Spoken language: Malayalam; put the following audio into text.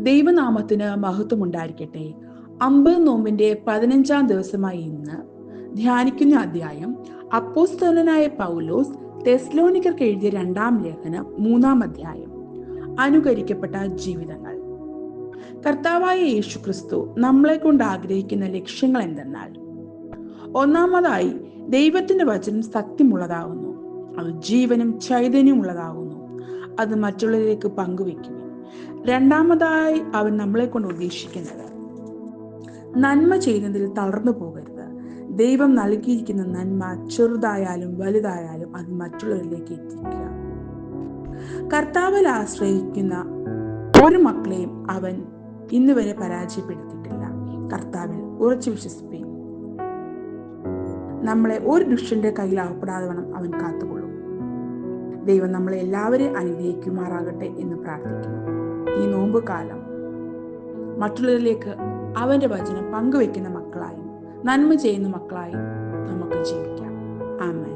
ദൈവനാമത്തിന് മഹത്വം ഉണ്ടായിരിക്കട്ടെ. 50 നോമ്പിന്റെ 15-ാം ദിവസമായി ഇന്ന് ധ്യാനിക്കുന്ന അധ്യായം അപ്പോസ്തലനായ പൗലോസ് തെസ്സലോനിക്കർക്ക് എഴുതിയ 2-ാം ലേഖനം 3-ാം അധ്യായം. അനുകരിക്കപ്പെട്ട ജീവിതങ്ങൾ. കർത്താവായ യേശുക്രിസ്തു നമ്മളെ കൊണ്ട് ആഗ്രഹിക്കുന്ന ലക്ഷ്യങ്ങൾ എന്തെന്നാൽ, ഒന്നാമതായി ദൈവത്തിന്റെ വചനം സത്യമുള്ളതാകുന്നു, അത് ജീവനും ചൈതന്യമുള്ളതാകുന്നു, അത് മറ്റുള്ളവരിലേക്ക് പങ്കുവെക്കുക. രണ്ടാമതായി അവൻ നമ്മളെ കൊണ്ട് ഉദ്ദേശിക്കുന്നത്, നന്മ ചെയ്യുന്നതിൽ തളർന്നു പോകരുത്. ദൈവം നൽകിയിരിക്കുന്ന നന്മ ചെറുതായാലും വലുതായാലും അത് മറ്റുള്ളവരിലേക്ക് എത്തിക്കുക. കർത്താവിൽ ആശ്രയിക്കുന്ന ഒരു മക്കളെയും അവൻ ഇന്ന് വരെ പരാജയപ്പെടുത്തിയിട്ടില്ല. കർത്താവിൽ ഉറച്ചു വിശ്വസിപ്പീൻ. നമ്മളെ ഒരു ദുഷ്ടന്റെ കയ്യിൽ അകപ്പെടാതെ വേണം അവൻ കാത്തുകൊള്ളും. ദൈവം നമ്മളെ എല്ലാവരെയും അനുഗ്രഹിക്കുമാറാകട്ടെ എന്ന് പ്രാർത്ഥിക്കുന്നു. ഈ നോമ്പ് കാലം മറ്റുള്ളവരിലേക്ക് അവന്റെ വചനം പങ്കുവെക്കുന്ന മക്കളായും നന്മ ചെയ്യുന്ന മക്കളായും നമുക്ക് ജീവിക്കാം. ആമേൻ.